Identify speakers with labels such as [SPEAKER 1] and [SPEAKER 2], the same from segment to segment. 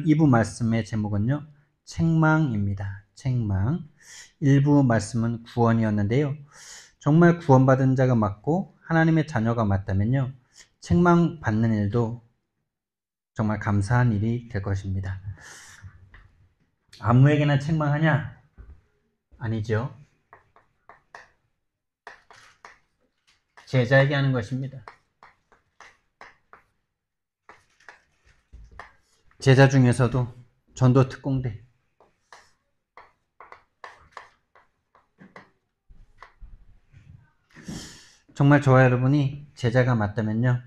[SPEAKER 1] 2부 말씀의 제목은요, 책망입니다. 책망. 1부 말씀은 구원이었는데요. 정말 구원받은 자가 맞고 하나님의 자녀가 맞다면요, 책망받는 일도 정말 감사한 일이 될 것입니다. 아무에게나 책망하냐? 아니죠. 제자에게 하는 것입니다. 제자 중에서도 전도 특공대, 정말 저와 여러분이 제자가 맞다면요,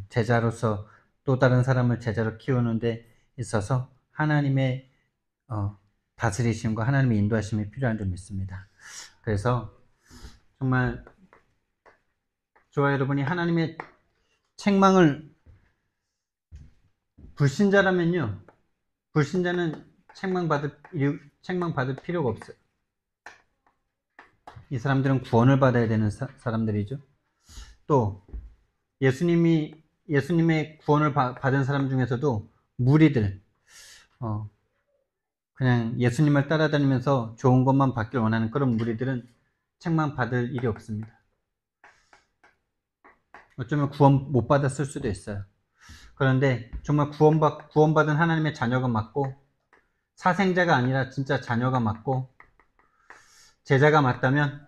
[SPEAKER 1] 제자로서 또 다른 사람을 제자로 키우는 데 있어서 하나님의 다스리심과 하나님의 인도하심이 필요한 줄 믿습니다. 그래서 정말 저와 여러분이 하나님의 책망을, 불신자라면요, 불신자는 책망받을 필요가 없어요. 이 사람들은 구원을 받아야 되는 사람들이죠. 또 예수님의 구원을 받은 사람 중에서도 무리들, 그냥 예수님을 따라다니면서 좋은 것만 받길 원하는 그런 무리들은 책망받을 일이 없습니다. 어쩌면 구원 못 받았을 수도 있어요. 그런데 정말 구원받은 하나님의 자녀가 맞고, 사생자가 아니라 진짜 자녀가 맞고 제자가 맞다면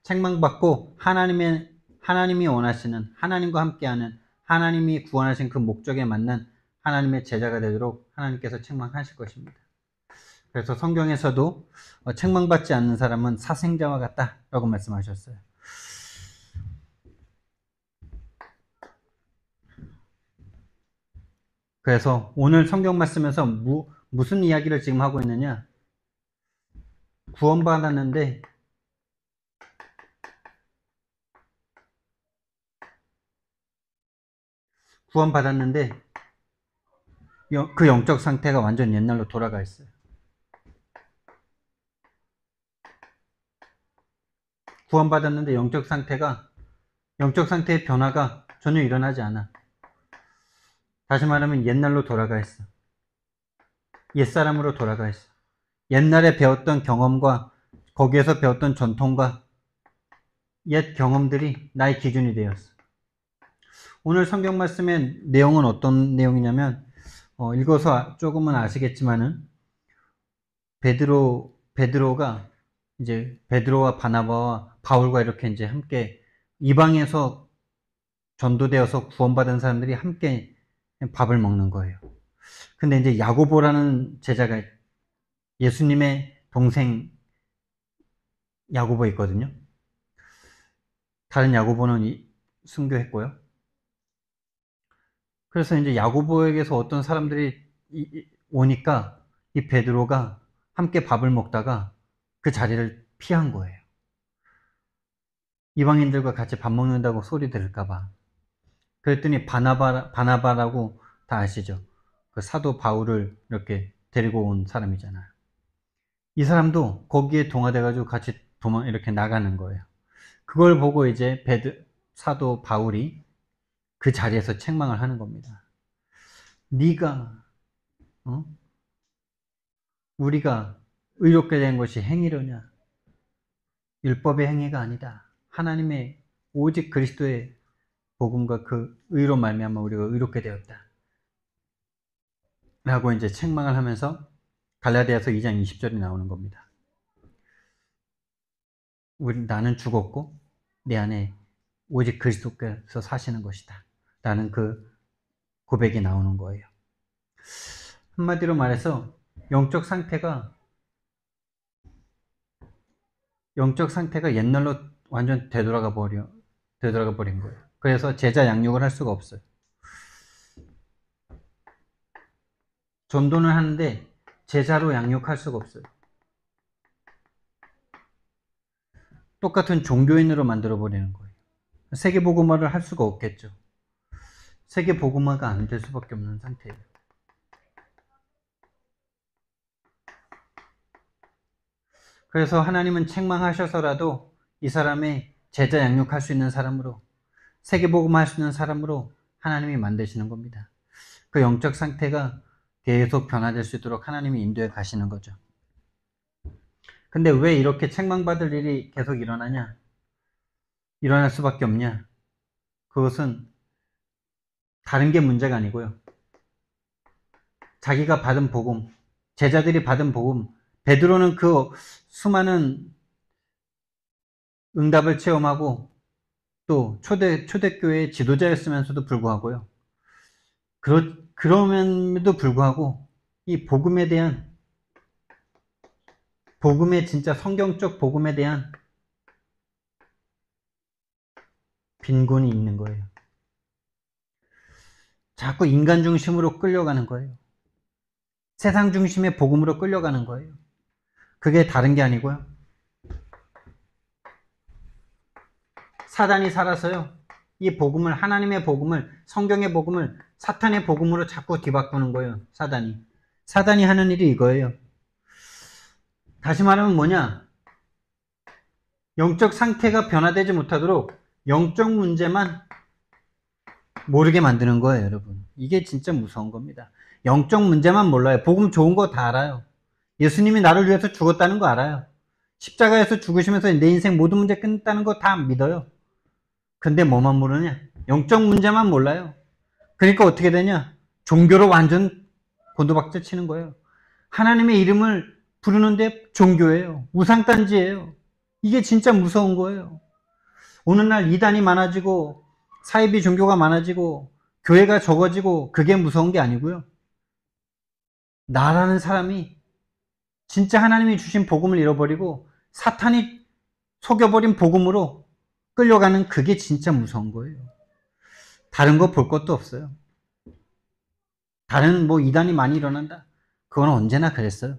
[SPEAKER 1] 책망받고 하나님이 원하시는, 하나님과 함께하는, 하나님이 구원하신 그 목적에 맞는 하나님의 제자가 되도록 하나님께서 책망하실 것입니다. 그래서 성경에서도 책망받지 않는 사람은 사생자와 같다라고 말씀하셨어요. 그래서 오늘 성경 말씀에서 무슨 이야기를 지금 하고 있느냐? 구원받았는데 그 영적 상태가 완전 옛날로 돌아가 있어요. 구원받았는데 영적 상태의 변화가 전혀 일어나지 않아. 다시 말하면 옛날로 돌아가 있어. 옛사람으로 돌아가 있어. 옛날에 배웠던 경험과 거기에서 배웠던 전통과 옛 경험들이 나의 기준이 되었어. 오늘 성경 말씀의 내용은 어떤 내용이냐면, 읽어서 조금은 아시겠지만은, 베드로가 이제 베드로와 바나바와 바울과 이렇게 이제 함께 이방에서 전도되어서 구원받은 사람들이 함께 밥을 먹는 거예요. 근데 이제 야고보라는 제자가, 예수님의 동생 야고보 있거든요. 다른 야고보는 순교했고요. 그래서 이제 야고보에게서 어떤 사람들이 오니까 이 베드로가 함께 밥을 먹다가 그 자리를 피한 거예요. 이방인들과 같이 밥 먹는다고 소리 들을까봐. 그랬더니 바나바라고 다 아시죠? 그 사도 바울을 이렇게 데리고 온 사람이잖아요. 이 사람도 거기에 동화돼가지고 같이 이렇게 나가는 거예요. 그걸 보고 이제 사도 바울이 그 자리에서 책망을 하는 겁니다. 네가 우리가 의롭게 된 것이 행위로냐? 율법의 행위가 아니다. 하나님의 오직 그리스도의 복음과 그 의로 말미암아 우리가 의롭게 되었다. 라고 이제 책망을 하면서 갈라디아서 2장 20절이 나오는 겁니다. 나는 죽었고 내 안에 오직 그리스도께서 사시는 것이다. 라는 그 고백이 나오는 거예요. 한마디로 말해서 영적 상태가 옛날로 완전 되돌아가 버린 거예요. 그래서 제자 양육을 할 수가 없어요. 전도는 하는데 제자로 양육할 수가 없어요. 똑같은 종교인으로 만들어 버리는 거예요. 세계복음화를 할 수가 없겠죠. 세계복음화가 안 될 수밖에 없는 상태예요. 그래서 하나님은 책망하셔서라도 이 사람의 제자 양육할 수 있는 사람으로, 세계복음화 할 수 있는 사람으로 하나님이 만드시는 겁니다. 그 영적 상태가 계속 변화될 수 있도록 하나님이 인도해 가시는 거죠. 근데 왜 이렇게 책망받을 일이 계속 일어나냐? 일어날 수밖에 없냐? 그것은 다른 게 문제가 아니고요. 자기가 받은 복음, 제자들이 받은 복음, 베드로는 그 수많은 응답을 체험하고 또 초대교회의 지도자였으면서도 불구하고요. 그럼에도 불구하고 이 복음에 대한, 복음의 진짜 성경적 복음에 대한 빈곤이 있는 거예요. 자꾸 인간 중심으로 끌려가는 거예요. 세상 중심의 복음으로 끌려가는 거예요. 그게 다른 게 아니고요. 사단이 살아서요. 이 복음을, 하나님의 복음을, 성경의 복음을 사탄의 복음으로 자꾸 뒤바꾸는 거예요. 사단이 하는 일이 이거예요. 다시 말하면 뭐냐? 영적 상태가 변화되지 못하도록 영적 문제만 모르게 만드는 거예요, 여러분. 이게 진짜 무서운 겁니다. 영적 문제만 몰라요. 복음 좋은 거 다 알아요. 예수님이 나를 위해서 죽었다는 거 알아요. 십자가에서 죽으시면서 내 인생 모든 문제 끝냈다는 거 다 믿어요. 근데 뭐만 모르냐? 영적 문제만 몰라요. 그러니까 어떻게 되냐? 종교로 완전 곤두박질 치는 거예요. 하나님의 이름을 부르는데 종교예요. 우상단지예요. 이게 진짜 무서운 거예요. 오늘날 이단이 많아지고 사이비 종교가 많아지고 교회가 적어지고 그게 무서운 게 아니고요. 나라는 사람이 진짜 하나님이 주신 복음을 잃어버리고 사탄이 속여버린 복음으로 끌려가는 그게 진짜 무서운 거예요. 다른 거 볼 것도 없어요. 다른 뭐 이단이 많이 일어난다. 그건 언제나 그랬어요.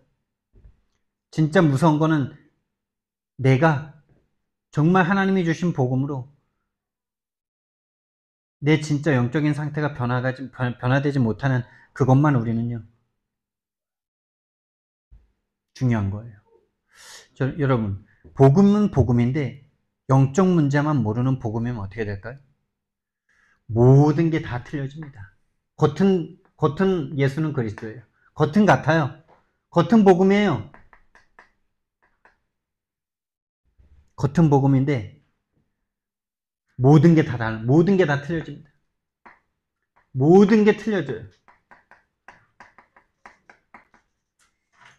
[SPEAKER 1] 진짜 무서운 거는 내가 정말 하나님이 주신 복음으로 내 진짜 영적인 상태가 변화되지 못하는 그것만 우리는요. 중요한 거예요. 여러분, 복음은 복음인데 영적 문제만 모르는 복음이면 어떻게 될까요? 모든 게 다 틀려집니다. 겉은 예수는 그리스도예요. 겉은 같아요. 겉은 복음이에요. 겉은 복음인데 모든 게 다 틀려집니다. 모든 게 틀려져요.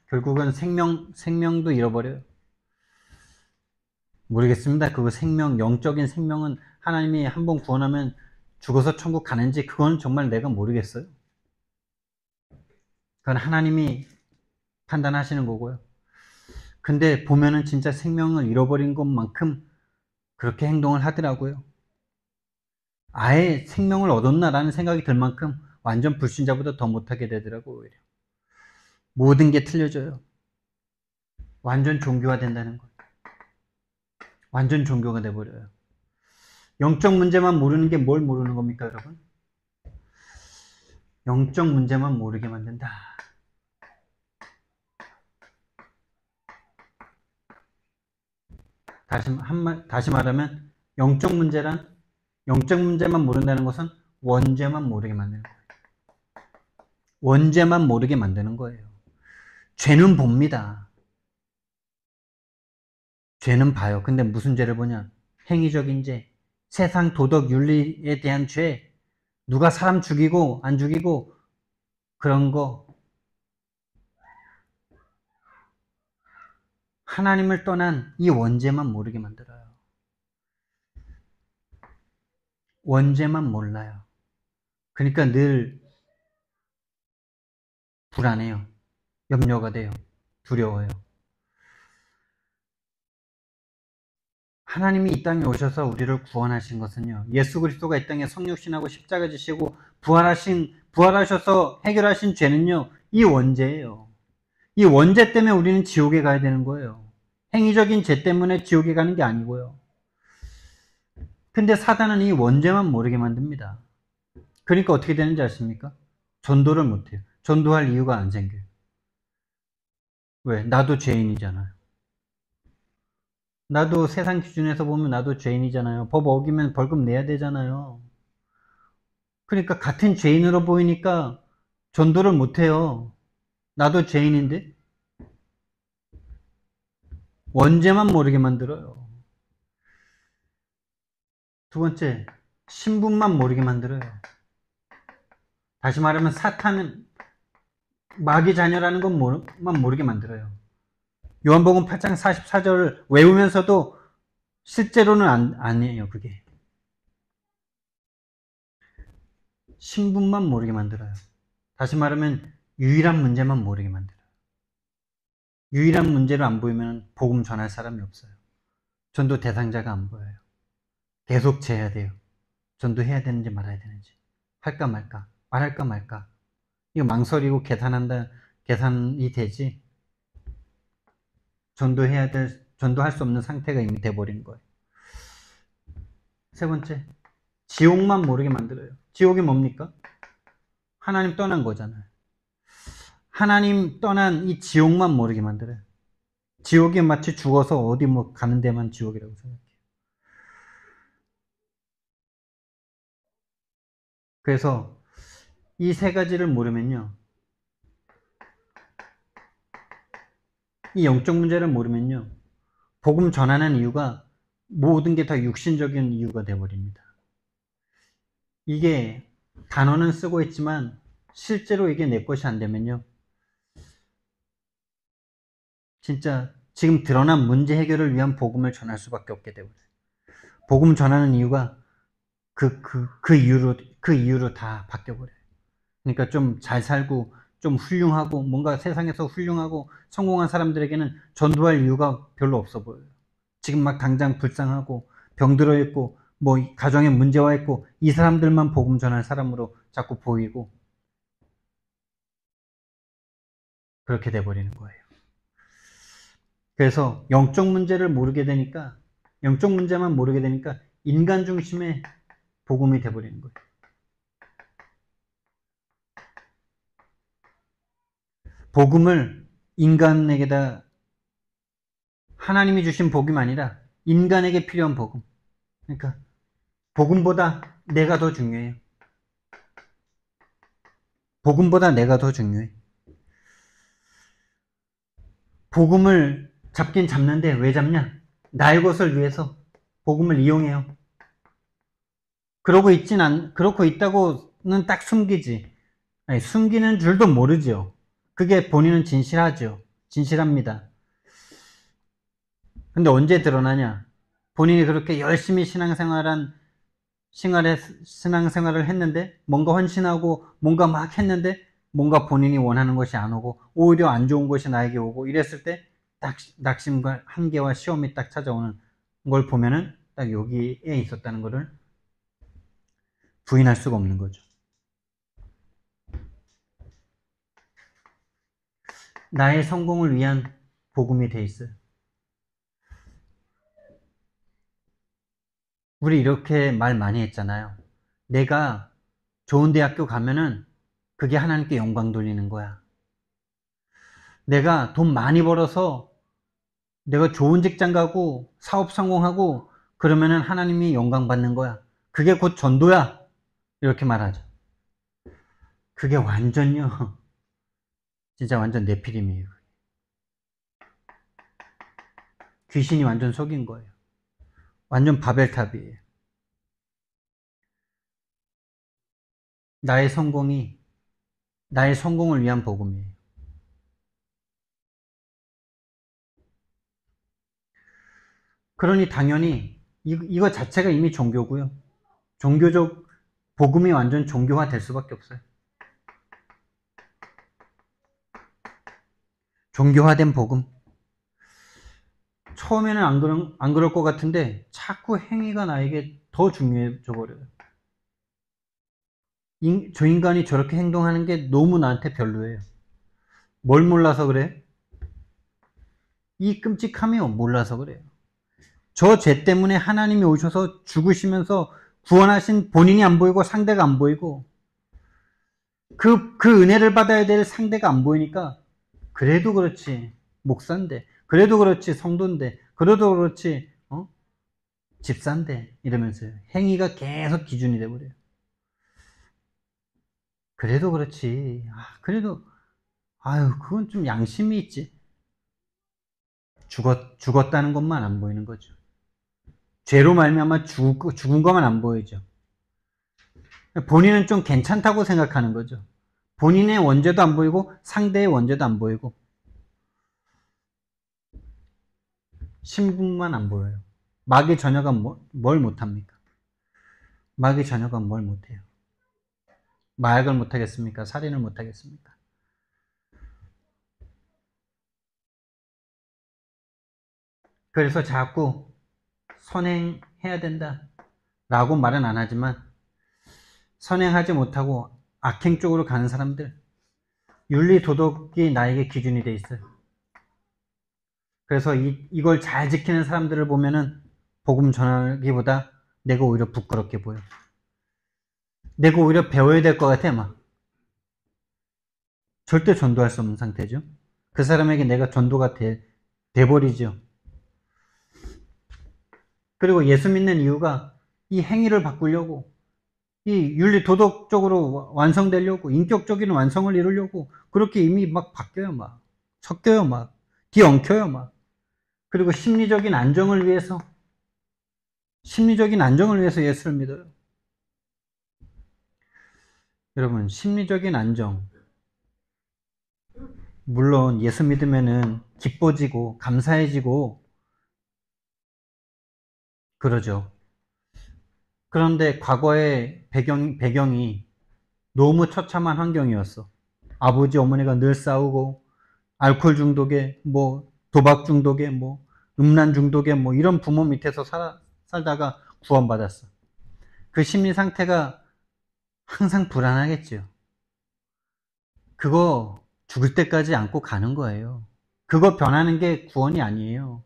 [SPEAKER 1] 결국은 생명도 잃어버려요. 모르겠습니다. 그거 영적인 생명은 하나님이 한번 구원하면 죽어서 천국 가는지 그건 정말 내가 모르겠어요. 그건 하나님이 판단하시는 거고요. 근데 보면은 진짜 생명을 잃어버린 것만큼 그렇게 행동을 하더라고요. 아예 생명을 얻었나라는 생각이 들 만큼 완전 불신자보다 더 못하게 되더라고요. 오히려. 모든 게 틀려져요. 완전 종교화 된다는 거예요. 완전 종교가 돼버려요. 영적 문제만 모르는 게 뭘 모르는 겁니까, 여러분? 영적 문제만 모르게 만든다. 다시 말하면 영적 문제만 모른다는 것은 원죄만 모르게 만드는 거예요. 원죄만 모르게 만드는 거예요. 죄는 봅니다. 죄는 봐요. 근데 무슨 죄를 보냐? 행위적인 죄, 세상 도덕 윤리에 대한 죄, 누가 사람 죽이고 안 죽이고 그런 거, 하나님을 떠난 이 원죄만 모르게 만들어요. 원죄만 몰라요. 그러니까 늘 불안해요. 염려가 돼요. 두려워요. 하나님이 이 땅에 오셔서 우리를 구원하신 것은요. 예수 그리스도가 이 땅에 성육신하고 십자가 지시고 부활하셔서 해결하신 죄는요. 이 원죄예요. 이 원죄 때문에 우리는 지옥에 가야 되는 거예요. 행위적인 죄 때문에 지옥에 가는 게 아니고요. 근데 사단은 이 원죄만 모르게 만듭니다. 그러니까 어떻게 되는지 아십니까? 전도를 못해요. 전도할 이유가 안 생겨요. 왜? 나도 죄인이잖아요. 나도 세상 기준에서 보면 나도 죄인이잖아요. 법 어기면 벌금 내야 되잖아요. 그러니까 같은 죄인으로 보이니까 전도를 못해요. 나도 죄인인데. 원죄만 모르게 만들어요. 두 번째, 신분만 모르게 만들어요. 다시 말하면 사탄은 마귀 자녀라는 것만 모르게 만들어요. 요한복음 8장 44절을 외우면서도 실제로는 아니에요, 그게. 신분만 모르게 만들어요. 다시 말하면 유일한 문제만 모르게 만들어요. 유일한 문제를 안 보이면 복음 전할 사람이 없어요. 전도 대상자가 안 보여요. 계속 재야 돼요. 전도해야 되는지 말아야 되는지. 할까 말까. 말할까 말까. 이거 망설이고 계산이 되지. 전도할 수 없는 상태가 이미 돼버린 거예요. 세 번째, 지옥만 모르게 만들어요. 지옥이 뭡니까? 하나님 떠난 거잖아요. 하나님 떠난 이 지옥만 모르게 만들어요. 지옥이 마치 죽어서 어디 뭐 가는 데만 지옥이라고 생각해요. 그래서 이 세 가지를 모르면요. 이 영적 문제를 모르면요. 복음 전하는 이유가 모든 게 다 육신적인 이유가 되어버립니다. 이게 단어는 쓰고 있지만 실제로 이게 내 것이 안 되면요. 진짜 지금 드러난 문제 해결을 위한 복음을 전할 수밖에 없게 되어버려요. 복음 전하는 이유가 그 이유로 다 바뀌어버려요. 그러니까 좀 잘 살고 좀 훌륭하고 뭔가 세상에서 훌륭하고 성공한 사람들에게는 전도할 이유가 별로 없어 보여요. 지금 막 당장 불쌍하고 병들어 있고 뭐 가정에 문제와 있고 이 사람들만 복음 전할 사람으로 자꾸 보이고 그렇게 돼버리는 거예요. 그래서 영적 문제만 모르게 되니까 인간 중심의 복음이 돼버리는 거예요. 복음을 인간에게다 하나님이 주신 복음이 아니라 인간에게 필요한 복음. 그러니까 복음보다 내가 더 중요해요. 복음보다 내가 더 중요해. 복음을 잡긴 잡는데 왜 잡냐? 나의 것을 위해서 복음을 이용해요. 그러고 있다고는 딱 숨기지. 아니, 숨기는 줄도 모르죠. 그게 본인은 진실하죠. 진실합니다. 근데 언제 드러나냐? 본인이 그렇게 열심히 신앙생활을 했는데, 뭔가 헌신하고, 뭔가 막 했는데, 뭔가 본인이 원하는 것이 안 오고, 오히려 안 좋은 것이 나에게 오고, 이랬을 때, 딱 낙심과 한계와 시험이 딱 찾아오는 걸 보면은, 딱 여기에 있었다는 것을 부인할 수가 없는 거죠. 나의 성공을 위한 복음이 돼 있어요. 우리 이렇게 말 많이 했잖아요. 내가 좋은 대학교 가면은 그게 하나님께 영광 돌리는 거야. 내가 돈 많이 벌어서 내가 좋은 직장 가고 사업 성공하고 그러면은 하나님이 영광 받는 거야. 그게 곧 전도야. 이렇게 말하죠. 그게 완전요. 진짜 완전 네피림이에요. 귀신이 완전 속인 거예요. 완전 바벨탑이에요. 나의 성공을 위한 복음이에요. 그러니 당연히 이거 자체가 이미 종교고요. 종교적 복음이 완전 종교화 될 수밖에 없어요. 종교화된 복음. 처음에는 안 그럴 것 같은데 자꾸 행위가 나에게 더 중요해져 버려요. 저 인간이 저렇게 행동하는 게 너무 나한테 별로예요. 뭘 몰라서 그래? 이 끔찍함이 몰라서 그래요. 저 죄 때문에 하나님이 오셔서 죽으시면서 구원하신 본인이 안 보이고 상대가 안 보이고 그 은혜를 받아야 될 상대가 안 보이니까 그래도 그렇지 목사인데 그래도 그렇지 성도인데 그래도 그렇지 집사인데 이러면서요. 행위가 계속 기준이 돼버려요. 그래도 그렇지. 그래도, 아유, 그건 좀 양심이 있지. 죽었다는 것만 안 보이는 거죠. 죄로 말미암아 죽은 것만 안 보이죠. 본인은 좀 괜찮다고 생각하는 거죠. 본인의 원죄도 안 보이고 상대의 원죄도 안 보이고 신분만 안 보여요. 마귀 자녀가 뭘 못합니까? 마귀 자녀가 뭘 못해요? 마약을 못하겠습니까? 살인을 못하겠습니까? 그래서 자꾸 선행해야 된다 라고 말은 안 하지만 선행하지 못하고 악행 쪽으로 가는 사람들, 윤리 도덕이 나에게 기준이 돼 있어요. 그래서 이걸 잘 지키는 사람들을 보면은 복음 전하기보다 내가 오히려 부끄럽게 보여. 내가 오히려 배워야 될 것 같아, 막. 절대 전도할 수 없는 상태죠. 그 사람에게 내가 전도가 돼버리죠. 그리고 예수 믿는 이유가 이 행위를 바꾸려고, 이 윤리 도덕적으로 완성되려고, 인격적인 완성을 이루려고, 그렇게 이미 막 바뀌어요, 막. 섞여요, 막. 뒤엉켜요, 막. 그리고 심리적인 안정을 위해서 예수를 믿어요. 여러분, 심리적인 안정. 물론 예수 믿으면은 기뻐지고 감사해지고 그러죠. 그런데 과거의 배경이 너무 처참한 환경이었어. 아버지, 어머니가 늘 싸우고 알코올 중독에 도박 중독에 음란 중독에 이런 부모 밑에서 살다가 구원받았어. 그 심리 상태가 항상 불안하겠죠. 그거 죽을 때까지 안고 가는 거예요. 그거 변하는 게 구원이 아니에요.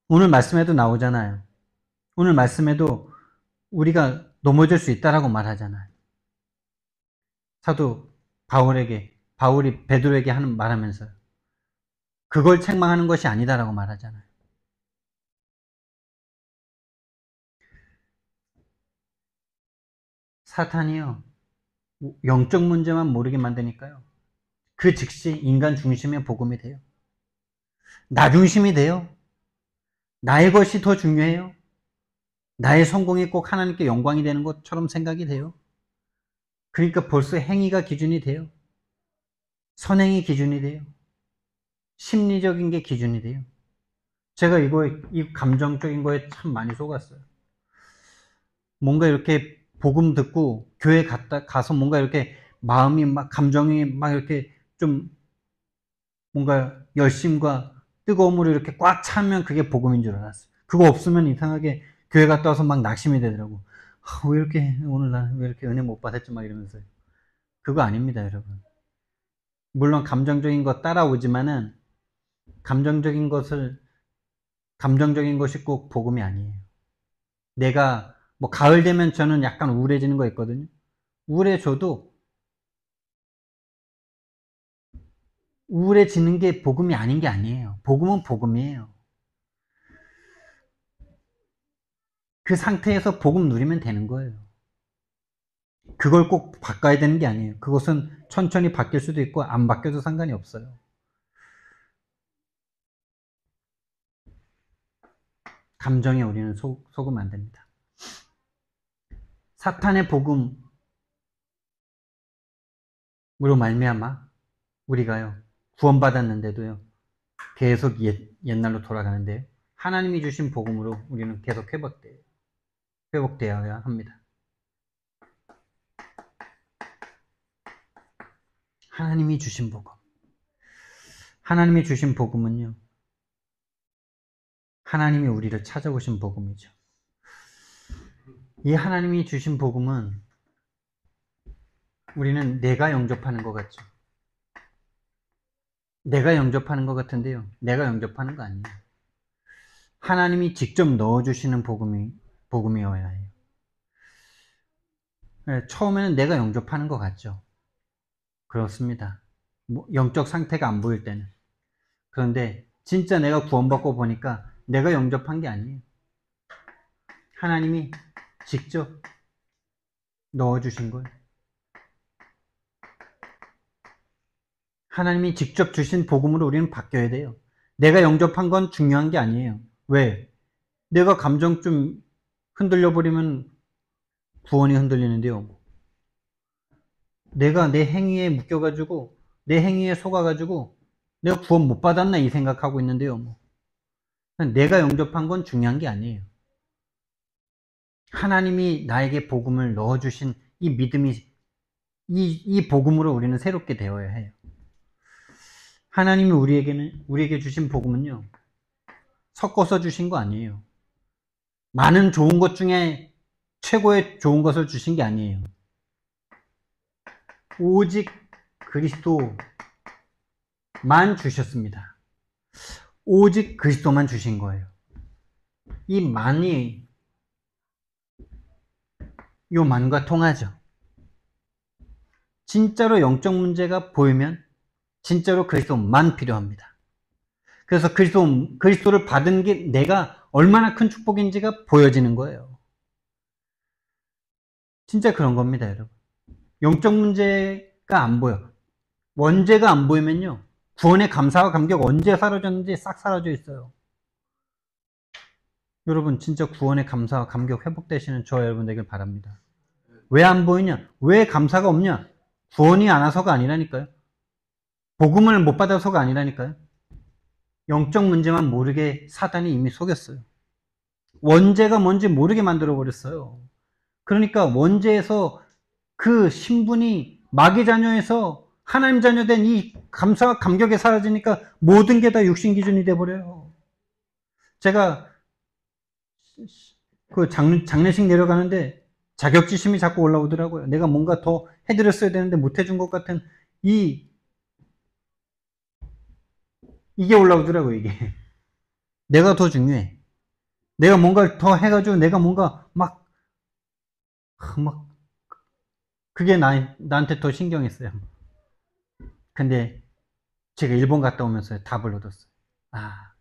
[SPEAKER 1] 오늘 말씀에도 나오잖아요. 오늘 말씀에도 우리가 넘어질 수 있다라고 말하잖아요. 사도 바울이 베드로에게 말하면서요. 그걸 책망하는 것이 아니다라고 말하잖아요. 사탄이요. 영적 문제만 모르게 만드니까요. 그 즉시 인간 중심의 복음이 돼요. 나 중심이 돼요. 나의 것이 더 중요해요. 나의 성공이 꼭 하나님께 영광이 되는 것처럼 생각이 돼요. 그러니까 벌써 행위가 기준이 돼요. 선행이 기준이 돼요. 심리적인 게 기준이 돼요. 제가 이 감정적인 거에 참 많이 속았어요. 뭔가 이렇게 복음 듣고 교회 가서 뭔가 이렇게 마음이 감정이 이렇게 좀 뭔가 열심과 뜨거움으로 이렇게 꽉 차면 그게 복음인 줄 알았어요. 그거 없으면 이상하게 교회 갔다 와서 낙심이 되더라고. 왜 이렇게 오늘 나 왜 이렇게 은혜 못 받았지 이러면서요. 그거 아닙니다, 여러분. 물론 감정적인 거 따라오지만은 감정적인 것이 꼭 복음이 아니에요. 내가 가을 되면 저는 약간 우울해지는 거 있거든요. 우울해지는 게 복음이 아닌 게 아니에요. 복음은 복음이에요. 그 상태에서 복음 누리면 되는 거예요. 그걸 꼭 바꿔야 되는 게 아니에요. 그것은 천천히 바뀔 수도 있고 안 바뀌어도 상관이 없어요. 감정에 우리는 속으면 안 됩니다. 사탄의 복음으로 말미암아 우리가요 구원받았는데도요 계속 옛날로 돌아가는데 하나님이 주신 복음으로 우리는 계속 회복되어야 합니다. 하나님이 주신 복음. 하나님이 주신 복음은요 하나님이 우리를 찾아오신 복음이죠. 이 하나님이 주신 복음은 우리는 내가 영접하는 것 같죠. 내가 영접하는 것 같은데요. 내가 영접하는 거 아니에요. 하나님이 직접 넣어주시는 복음이어야 해요. 처음에는 내가 영접하는 것 같죠. 그렇습니다. 영적 상태가 안 보일 때는. 그런데 진짜 내가 구원받고 보니까 내가 영접한 게 아니에요. 하나님이 직접 넣어주신 거예요. 하나님이 직접 주신 복음으로 우리는 바뀌어야 돼요. 내가 영접한 건 중요한 게 아니에요. 왜? 내가 감정 좀 흔들려 버리면 구원이 흔들리는데요. 내가 내 행위에 묶여가지고 내 행위에 속아가지고 내가 구원 못 받았나 이 생각하고 있는데요. 내가 영접한 건 중요한 게 아니에요. 하나님이 나에게 복음을 넣어주신 이 믿음이 이 복음으로 우리는 새롭게 되어야 해요. 하나님이 우리에게 주신 복음은요, 섞어서 주신 거 아니에요. 많은 좋은 것 중에 최고의 좋은 것을 주신 게 아니에요. 오직 그리스도만 주셨습니다. 오직 그리스도만 주신 거예요. 이 만이 요 만과 통하죠. 진짜로 영적 문제가 보이면 진짜로 그리스도만 필요합니다. 그래서 그리스도를 받은 게 내가 얼마나 큰 축복인지가 보여지는 거예요. 진짜 그런 겁니다, 여러분. 영적 문제가 안 보여. 원죄가 안 보이면요, 구원의 감사와 감격 언제 사라졌는지 싹 사라져 있어요. 여러분, 진짜 구원의 감사와 감격 회복되시는 저와 여러분 되길 바랍니다. 왜 안 보이냐? 왜 감사가 없냐? 구원이 안 와서가 아니라니까요. 복음을 못 받아서가 아니라니까요. 영적 문제만 모르게 사단이 이미 속였어요. 원죄가 뭔지 모르게 만들어버렸어요. 그러니까 원죄에서 그 신분이 마귀 자녀에서 하나님 자녀 된 이 감사와 감격에 사라지니까 모든 게 다 육신 기준이 돼버려요. 제가 그 장례식 내려가는데 자격지심이 자꾸 올라오더라고요. 내가 뭔가 더 해드렸어야 되는데 못 해준 것 같은 이게 올라오더라고요, 이게. 내가 더 중요해. 내가 뭔가를 더 해가지고 내가 뭔가 그게 나한테 더 신경이 써요. 근데 제가 일본 갔다 오면서 답을 얻었어요. 아,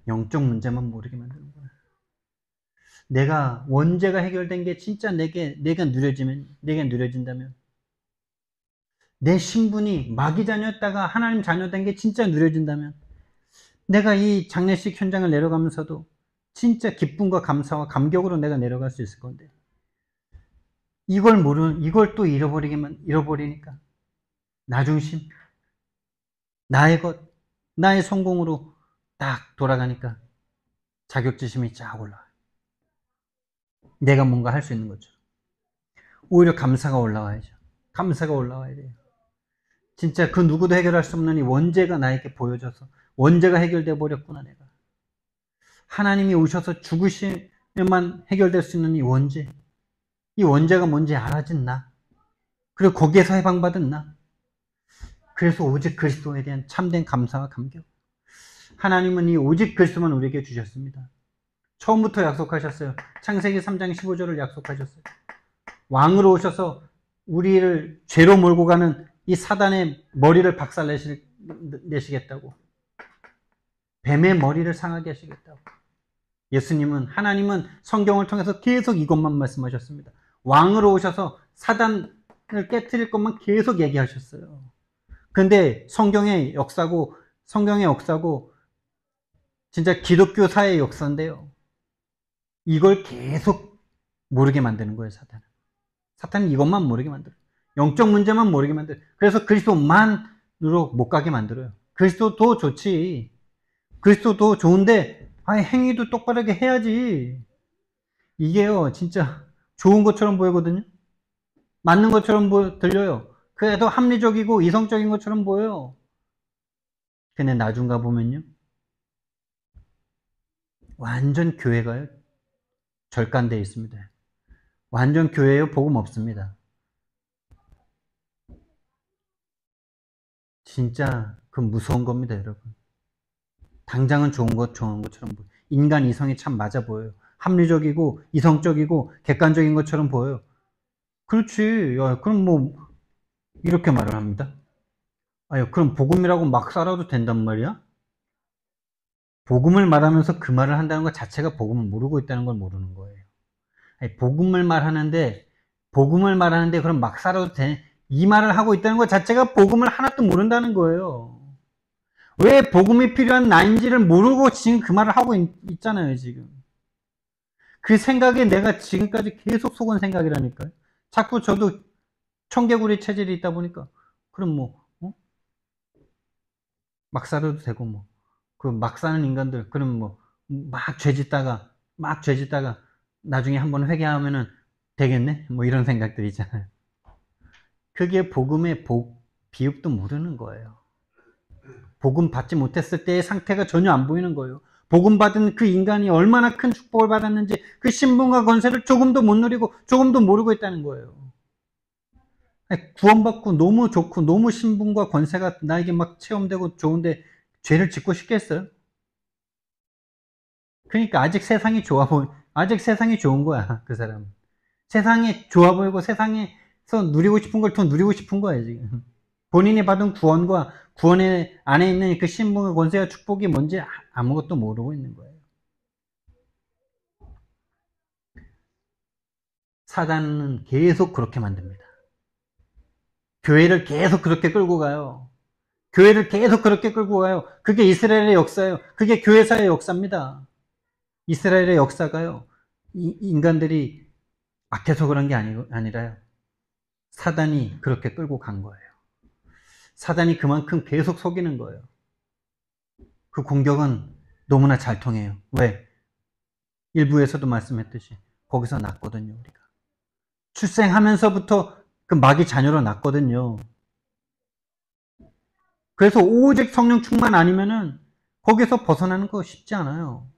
[SPEAKER 1] 영적 문제만 모르게 만드는구나. 내가 원죄가 해결된 게 진짜 내게 누려진다면, 내 신분이 마귀 자녀였다가 하나님 자녀 된 게 진짜 누려진다면, 내가 이 장례식 현장을 내려가면서도 진짜 기쁨과 감사와 감격으로 내가 내려갈 수 있을 건데, 이걸 또 잃어버리니까 나 중심, 나의 것, 나의 성공으로 딱 돌아가니까 자격지심이 쫙 올라와요. 내가 뭔가 할 수 있는 거죠. 오히려 감사가 올라와야죠. 감사가 올라와야 돼요. 진짜 그 누구도 해결할 수 없는 이 원죄가 나에게 보여져서 원죄가 해결돼 버렸구나. 내가 하나님이 오셔서 죽으시면만 해결될 수 있는 이 원죄가 뭔지 알아진 나, 그리고 거기에서 해방받은 나. 그래서 오직 그리스도에 대한 참된 감사와 감격. 하나님은 이 오직 그리스도만 우리에게 주셨습니다. 처음부터 약속하셨어요. 창세기 3장 15절을 약속하셨어요. 왕으로 오셔서 우리를 죄로 몰고 가는 이 사단의 머리를 박살내시겠다고. 뱀의 머리를 상하게 하시겠다고. 하나님은 성경을 통해서 계속 이것만 말씀하셨습니다. 왕으로 오셔서 사단을 깨트릴 것만 계속 얘기하셨어요. 근데 성경의 역사고 진짜 기독교사의 역사인데요, 이걸 계속 모르게 만드는 거예요. 사탄은 이것만 모르게 만들어요. 영적 문제만 모르게 만들어요. 그래서 그리스도만으로 못 가게 만들어요. 그리스도도 좋지. 그리스도도 좋은데 행위도 똑바르게 해야지. 이게요, 진짜 좋은 것처럼 보이거든요. 맞는 것처럼 들려요. 그래도 합리적이고 이성적인 것처럼 보여요. 근데 나중 가보면요, 완전 교회가요, 절간되어 있습니다. 완전 교회에 복음 없습니다. 진짜 그 무서운 겁니다, 여러분. 당장은 좋은 것처럼 보여요. 인간 이성이 참 맞아 보여요. 합리적이고 이성적이고 객관적인 것처럼 보여요. 그렇지. 야, 그럼 뭐 이렇게 말을 합니다. 그럼 복음이라고 막 살아도 된단 말이야? 복음을 말하면서 그 말을 한다는 것 자체가 복음을 모르고 있다는 걸 모르는 거예요. 복음을 말하는데 그럼 막 살아도 돼? 이 말을 하고 있다는 것 자체가 복음을 하나도 모른다는 거예요. 왜 복음이 필요한 나인지를 모르고 지금 그 말을 하고 있잖아요, 지금. 그 생각에 내가 지금까지 계속 속은 생각이라니까요. 자꾸 저도 청개구리 체질이 있다 보니까, 그럼 뭐, 막 살아도 되고, 뭐, 그 막 사는 인간들, 그럼 뭐, 막 죄짓다가, 나중에 한번 회개하면은 되겠네? 뭐 이런 생각들이 있잖아요. 그게 복음의 비읍도 모르는 거예요. 복음 받지 못했을 때의 상태가 전혀 안 보이는 거예요. 복음 받은 그 인간이 얼마나 큰 축복을 받았는지 그 신분과 권세를 조금도 못 누리고 조금도 모르고 있다는 거예요. 구원받고 너무 좋고 너무 신분과 권세가 나에게 막 체험되고 좋은데 죄를 짓고 싶겠어요? 그러니까 아직 세상이 좋은 거야, 그 사람은. 세상이 좋아 보이고 세상에서 누리고 싶은 걸 더 누리고 싶은 거야, 지금. 본인이 받은 구원과 구원의 안에 있는 그 신분과 권세와 축복이 뭔지 아무것도 모르고 있는 거예요. 사단은 계속 그렇게 만듭니다. 교회를 계속 그렇게 끌고 가요. 교회를 계속 그렇게 끌고 가요. 그게 이스라엘의 역사예요. 그게 교회사의 역사입니다. 이스라엘의 역사가요. 인간들이 악해서 그런 게 아니라요. 사단이 그렇게 끌고 간 거예요. 사단이 그만큼 계속 속이는 거예요. 그 공격은 너무나 잘 통해요. 왜? 일부에서도 말씀했듯이 거기서 났거든요, 우리가. 출생하면서부터 그 마귀 자녀로 났거든요. 그래서 오직 성령 충만 아니면은 거기서 벗어나는 거 쉽지 않아요.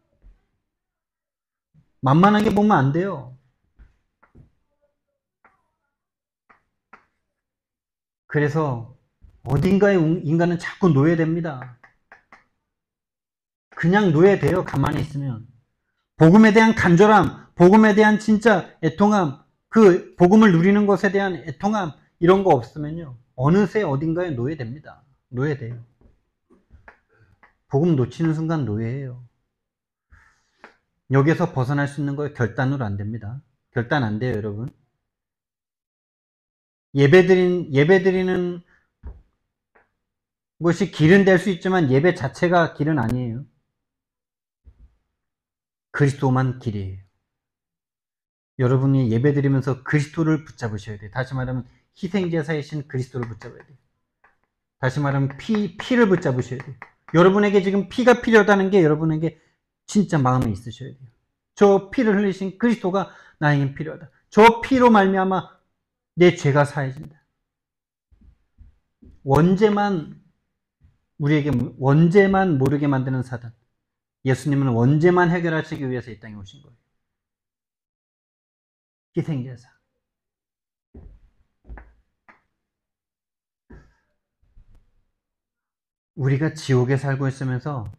[SPEAKER 1] 만만하게 보면 안 돼요. 그래서 어딘가에 인간은 자꾸 노예됩니다. 그냥 노예돼요, 가만히 있으면. 복음에 대한 간절함, 복음에 대한 진짜 애통함, 그 복음을 누리는 것에 대한 애통함, 이런 거 없으면요, 어느새 어딘가에 노예됩니다. 노예돼요. 복음 놓치는 순간 노예예요. 여기서 벗어날 수 있는 거 결단으로 안 됩니다. 결단 안 돼요, 여러분. 예배드리는 것이 길은 될 수 있지만 예배 자체가 길은 아니에요. 그리스도만 길이에요. 여러분이 예배드리면서 그리스도를 붙잡으셔야 돼요. 다시 말하면 희생제사이신 그리스도를 붙잡아야 돼요. 다시 말하면 피를 붙잡으셔야 돼요. 여러분에게 지금 피가 필요하다는 게 여러분에게 진짜 마음에 있으셔야 돼요. 저 피를 흘리신 그리스도가 나에게 필요하다. 저 피로 말미암아 내 죄가 사해진다. 원죄만 모르게 만드는 사단. 예수님은 원죄만 해결하시기 위해서 이 땅에 오신 거예요. 희생제사. 우리가 지옥에 살고 있으면서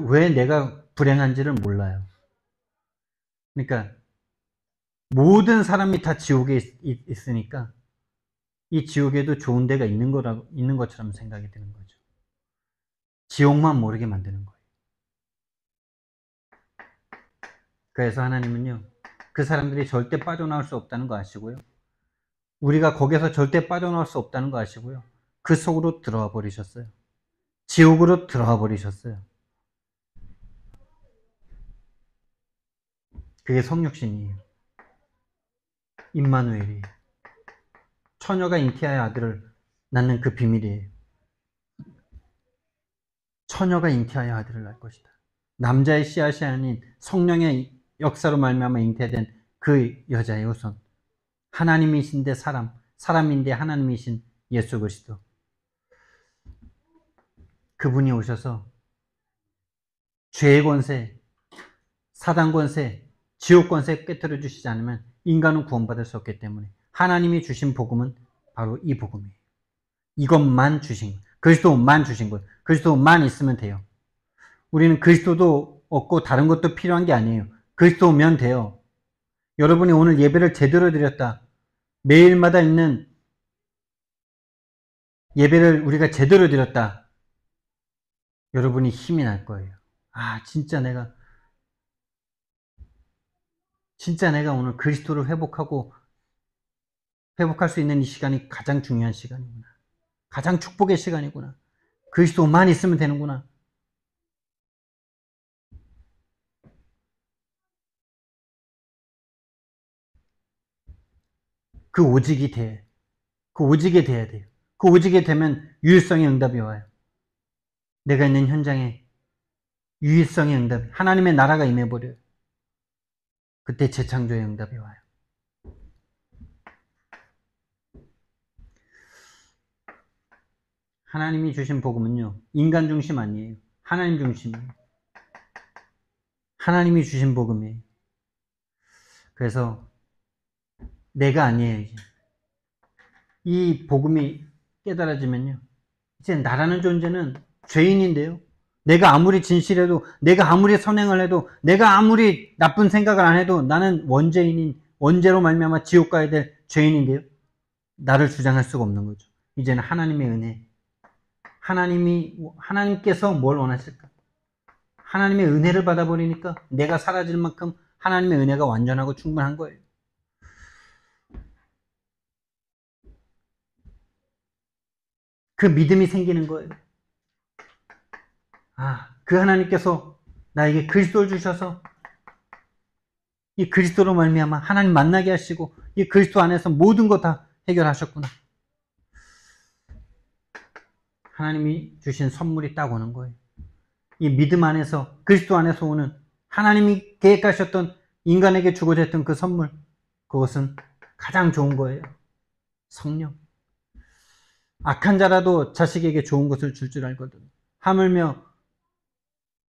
[SPEAKER 1] 왜 내가 불행한지를 몰라요. 그러니까 모든 사람이 다 지옥에 있으니까 이 지옥에도 좋은 데가 있는 것처럼 생각이 드는 거죠. 지옥만 모르게 만드는 거예요. 그래서 하나님은요, 그 사람들이 절대 빠져나올 수 없다는 거 아시고요. 우리가 거기서 절대 빠져나올 수 없다는 거 아시고요. 그 속으로 들어와 버리셨어요. 지옥으로 들어와 버리셨어요. 그게 성육신이에요. 임마누엘이에요. 처녀가 잉태하여 아들을 낳는 그 비밀이에요. 처녀가 잉태하여 아들을 낳을 것이다. 남자의 씨앗이 아닌 성령의 역사로 말미암아 잉태된 그 여자의 후손. 하나님이신데 사람인데 하나님이신 예수 그리스도. 그분이 오셔서 죄의 권세, 사단 권세, 지옥 권세 깨뜨려 주시지 않으면 인간은 구원받을 수 없기 때문에 하나님이 주신 복음은 바로 이 복음이에요. 이것만 주신 거예요. 그리스도만 주신 거예요. 그리스도만 있으면 돼요. 우리는 그리스도도 없고 다른 것도 필요한 게 아니에요. 그리스도면 돼요. 여러분이 오늘 예배를 제대로 드렸다. 매일마다 있는 예배를 우리가 제대로 드렸다. 여러분이 힘이 날 거예요. 아, 진짜 내가 오늘 그리스도를 회복하고 회복할 수 있는 이 시간이 가장 중요한 시간이구나. 가장 축복의 시간이구나. 그리스도만 있으면 되는구나. 그 오직이 돼. 그 오직이 돼야 돼요. 그 오직이 되면 유일성의 응답이 와요. 내가 있는 현장에 유일성의 응답이, 하나님의 나라가 임해버려요. 그때 재창조의 응답이 와요. 하나님이 주신 복음은요, 인간 중심 아니에요. 하나님 중심이에요. 하나님이 주신 복음이에요. 그래서 내가 아니에요, 이제. 이 복음이 깨달아지면요, 이제 나라는 존재는 죄인인데요. 내가 아무리 진실해도, 내가 아무리 선행을 해도, 내가 아무리 나쁜 생각을 안 해도 나는 원죄인인, 원죄로 말미암아 지옥 가야 될 죄인인데요. 나를 주장할 수가 없는 거죠. 이제는 하나님의 은혜, 하나님께서 뭘 원하실까? 하나님의 은혜를 받아버리니까 내가 사라질 만큼 하나님의 은혜가 완전하고 충분한 거예요. 그 믿음이 생기는 거예요. 그 하나님께서 나에게 그리스도를 주셔서 이 그리스도로 말미암아 하나님 만나게 하시고 이 그리스도 안에서 모든 거 다 해결하셨구나. 하나님이 주신 선물이 딱 오는 거예요. 이 믿음 안에서, 그리스도 안에서 오는 하나님이 계획하셨던, 인간에게 주고자 했던 그 선물, 그것은 가장 좋은 거예요. 성령. 악한 자라도 자식에게 좋은 것을 줄 알거든. 하물며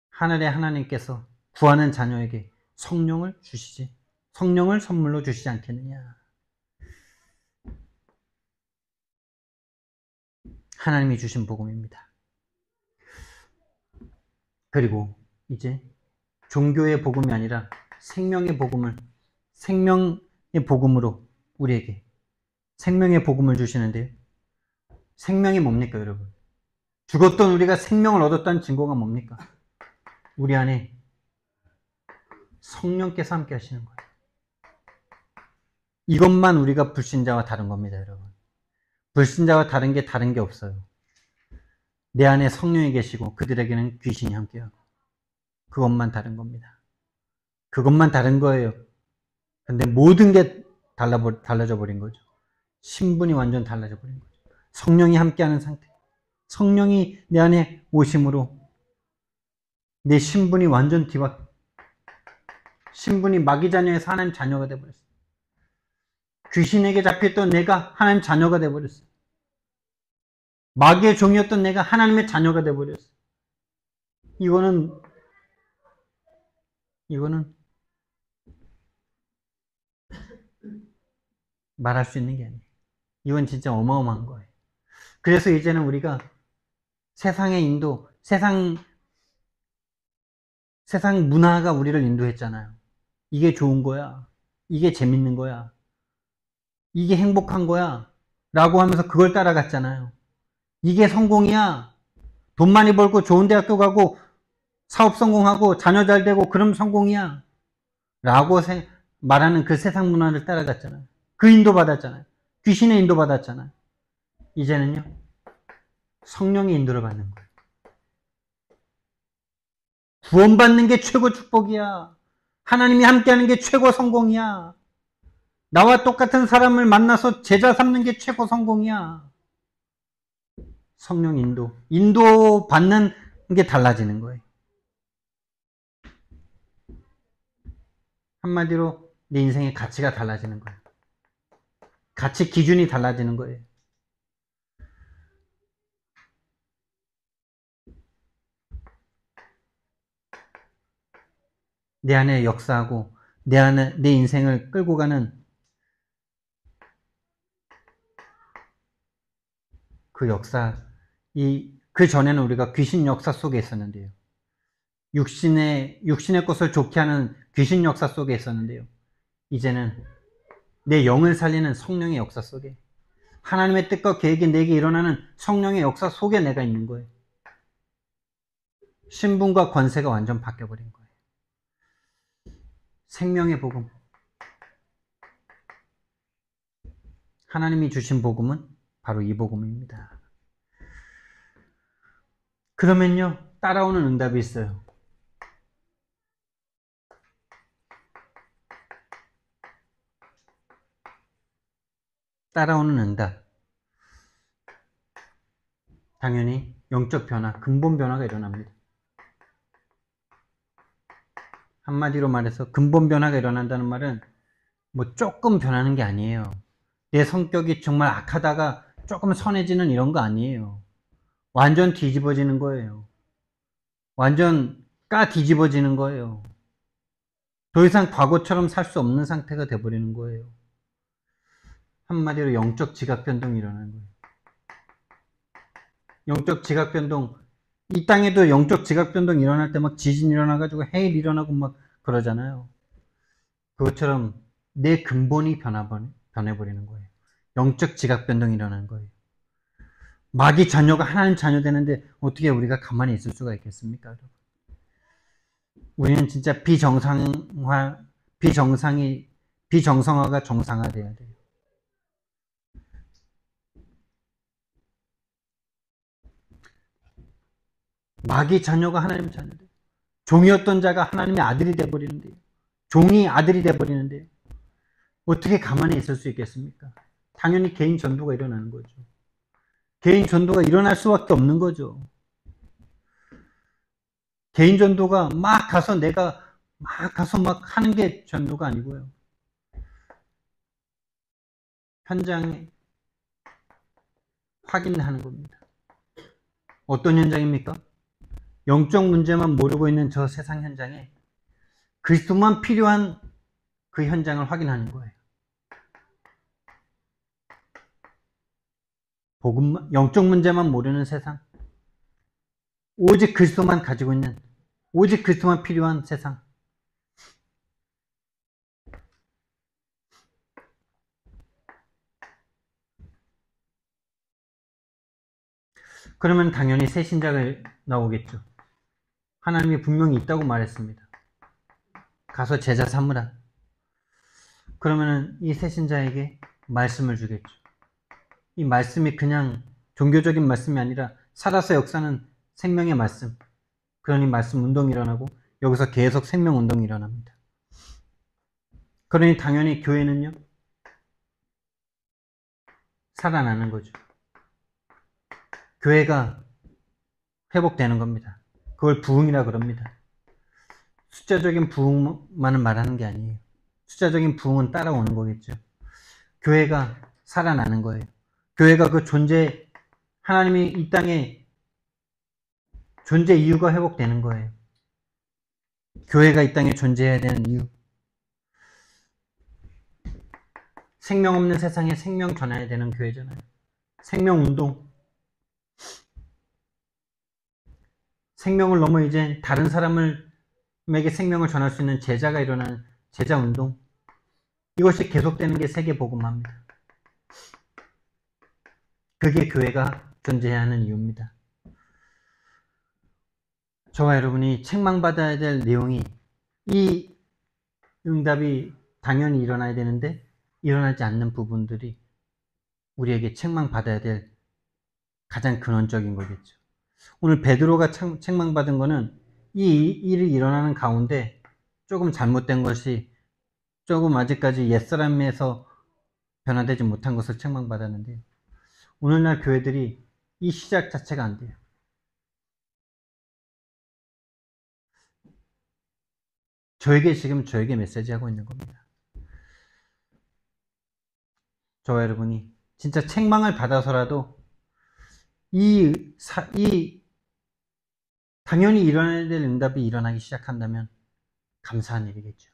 [SPEAKER 1] 하늘의 하나님께서 구하는 자녀에게 성령을 주시지, 성령을 선물로 주시지 않겠느냐. 하나님이 주신 복음입니다. 그리고 이제 종교의 복음이 아니라 생명의 복음을, 생명의 복음으로 우리에게 생명의 복음을 주시는데요. 생명이 뭡니까, 여러분? 죽었던 우리가 생명을 얻었다는 증거가 뭡니까? 우리 안에 성령께서 함께 하시는 거예요. 이것만 우리가 불신자와 다른 겁니다, 여러분. 불신자와 다른 게 없어요. 내 안에 성령이 계시고 그들에게는 귀신이 함께하고, 그것만 다른 겁니다. 그것만 다른 거예요. 근데 모든 게 달라져 버린 거죠. 신분이 완전 달라져 버린 거죠. 성령이 함께하는 상태. 성령이 내 안에 오심으로 내 신분이 완전 신분이 마귀 자녀에서 하나님 자녀가 되어버렸어요. 귀신에게 잡혔던 내가 하나님 자녀가 되어버렸어요. 마귀의 종이었던 내가 하나님의 자녀가 되어버렸어요. 이거는 말할 수 있는 게 아니에요. 이건 진짜 어마어마한 거예요. 그래서 이제는 우리가 세상의 인도, 세상 문화가 우리를 인도했잖아요. 이게 좋은 거야. 이게 재밌는 거야. 이게 행복한 거야. 라고 하면서 그걸 따라갔잖아요. 이게 성공이야. 돈 많이 벌고 좋은 대학교 가고 사업 성공하고 자녀 잘 되고 그럼 성공이야. 라고 말하는 그 세상 문화를 따라갔잖아요. 그 인도받았잖아요. 귀신의 인도받았잖아요. 이제는요, 성령의 인도를 받는 거예요. 구원받는 게 최고 축복이야. 하나님이 함께하는 게 최고 성공이야. 나와 똑같은 사람을 만나서 제자 삼는 게 최고 성공이야. 성령 인도 받는 게 달라지는 거예요. 한마디로 내 인생의 가치가 달라지는 거예요. 가치 기준이 달라지는 거예요. 내 안에 역사하고 내 인생을 끌고 가는 그 역사, 그 전에는 우리가 귀신 역사 속에 있었는데요. 육신의 것을 좋게 하는 귀신 역사 속에 있었는데요. 이제는 내 영을 살리는 성령의 역사 속에, 하나님의 뜻과 계획이 내게 일어나는 성령의 역사 속에 내가 있는 거예요. 신분과 권세가 완전 바뀌어버린 거예요. 생명의 복음. 하나님이 주신 복음은 바로 이 복음입니다. 그러면요, 따라오는 응답이 있어요. 따라오는 응답. 당연히 영적 변화, 근본 변화가 일어납니다. 한마디로 말해서 근본 변화가 일어난다는 말은 뭐 조금 변하는 게 아니에요. 내 성격이 정말 악하다가 조금 선해지는 이런 거 아니에요. 완전 뒤집어지는 거예요. 완전 뒤집어지는 거예요. 더 이상 과거처럼 살 수 없는 상태가 돼버리는 거예요. 한마디로 영적 지각 변동이 일어나는 거예요. 영적 지각 변동, 이 땅에도 영적 지각 변동 일어날 때 막 지진 일어나가지고 해일 일어나고 막 그러잖아요. 그것처럼 내 근본이 변해버리는 거예요. 영적 지각 변동이 일어나는 거예요. 마귀 자녀가 하나님 자녀 되는데 어떻게 우리가 가만히 있을 수가 있겠습니까, 여러분? 우리는 진짜 비정상화가 정상화돼야 돼요. 마귀 자녀가 하나님 자녀돼요. 종이었던 자가 하나님의 아들이 돼버리는데요. 종이 아들이 돼버리는데요. 어떻게 가만히 있을 수 있겠습니까? 당연히 개인 전도가 일어나는 거죠. 개인 전도가 일어날 수밖에 없는 거죠. 개인 전도가 막 가서 막 하는 게 전도가 아니고요. 현장에 확인하는 겁니다. 어떤 현장입니까? 영적 문제만 모르고 있는 저 세상 현장에 그리스도만 필요한 그 현장을 확인하는 거예요. 영적 문제만 모르는 세상, 오직 그리스도만 가지고 있는, 오직 그리스도만 필요한 세상. 그러면 당연히 새 신자가 나오겠죠. 하나님이 분명히 있다고 말했습니다. 가서 제자 삼으라. 그러면 이 새 신자에게 말씀을 주겠죠. 이 말씀이 그냥 종교적인 말씀이 아니라 살아서 역사는 생명의 말씀. 그러니 말씀 운동이 일어나고 여기서 계속 생명 운동이 일어납니다. 그러니 당연히 교회는요, 살아나는 거죠. 교회가 회복되는 겁니다. 그걸 부흥이라 그럽니다. 숫자적인 부흥만은 말하는 게 아니에요. 숫자적인 부흥은 따라오는 거겠죠. 교회가 살아나는 거예요. 교회가 그 하나님이 이 땅에 존재 이유가 회복되는 거예요. 교회가 이 땅에 존재해야 되는 이유. 생명 없는 세상에 생명 전해야 되는 교회잖아요. 생명 운동. 생명을 넘어 이제 다른 사람에게 생명을 전할 수 있는 제자가 일어나는 제자 운동. 이것이 계속되는 게 세계복음화입니다. 그게 교회가 존재해야 하는 이유입니다. 저와 여러분이 책망받아야 될 내용이 이 응답이 당연히 일어나야 되는데 일어나지 않는 부분들이 우리에게 책망받아야 될 가장 근원적인 거겠죠. 오늘 베드로가 책망받은 거는 이 일이 일어나는 가운데 조금 잘못된 것이 조금 아직까지 옛사람에서 변화되지 못한 것을 책망받았는데 오늘날 교회들이 이 시작 자체가 안 돼요. 저에게 메시지하고 있는 겁니다. 저와 여러분이 진짜 책망을 받아서라도 당연히 일어나야 될 응답이 일어나기 시작한다면 감사한 일이겠죠.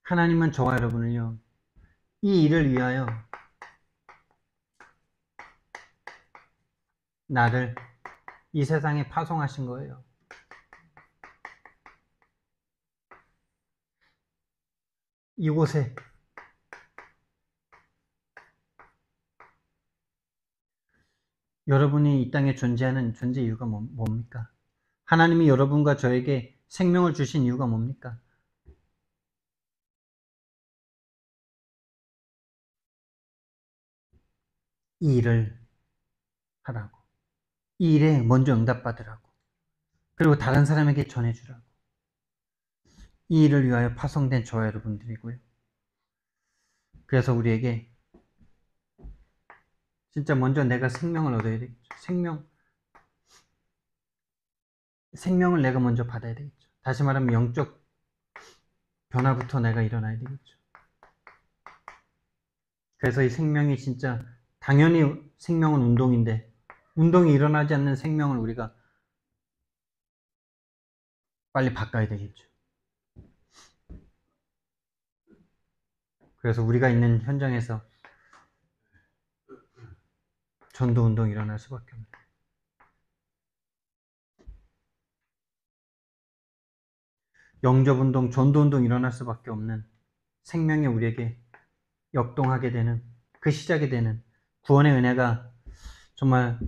[SPEAKER 1] 하나님은 저와 여러분을요, 이 일을 위하여 나를 이 세상에 파송하신 거예요. 이곳에 여러분이 이 땅에 존재하는 존재 이유가 뭡니까? 하나님이 여러분과 저에게 생명을 주신 이유가 뭡니까? 이 일을 하라고. 이 일에 먼저 응답받으라고. 그리고 다른 사람에게 전해주라고. 이 일을 위하여 파송된 저와 여러분들이고요. 그래서 우리에게 진짜 먼저 내가 생명을 얻어야 되겠죠. 생명을 내가 먼저 받아야 되겠죠. 다시 말하면 영적 변화부터 내가 일어나야 되겠죠. 그래서 이 생명이 진짜 당연히 생명은 운동인데 운동이 일어나지 않는 생명을 우리가 빨리 바꿔야 되겠죠. 그래서 우리가 있는 현장에서 전도 운동이 일어날 수밖에 없는. 영접 운동, 전도 운동이 일어날 수밖에 없는 생명이 우리에게 역동하게 되는 그 시작이 되는 구원의 은혜가 정말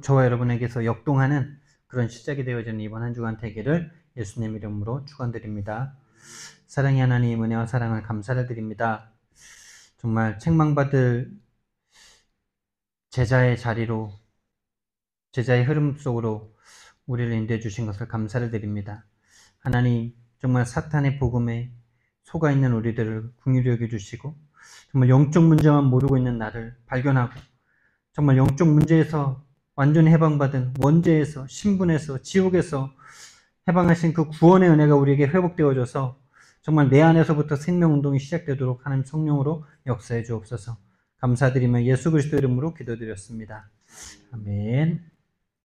[SPEAKER 1] 저와 여러분에게서 역동하는 그런 시작이 되어지는 이번 한 주간 되기를 예수님 이름으로 축원드립니다. 사랑의 하나님, 은혜와 사랑을 감사를 드립니다. 정말 책망받을 제자의 자리로, 제자의 흐름 속으로 우리를 인도해 주신 것을 감사를 드립니다. 하나님, 정말 사탄의 복음에 속아 있는 우리들을 긍휼히 여겨 주시고 정말 영적 문제만 모르고 있는 나를 발견하고 정말 영적 문제에서 완전히 해방받은 원죄에서, 신분에서, 지옥에서 해방하신 그 구원의 은혜가 우리에게 회복되어져서 정말 내 안에서부터 생명운동이 시작되도록 하나님 성령으로 역사해 주옵소서. 감사드리며 예수 그리스도 이름으로 기도드렸습니다. 아멘.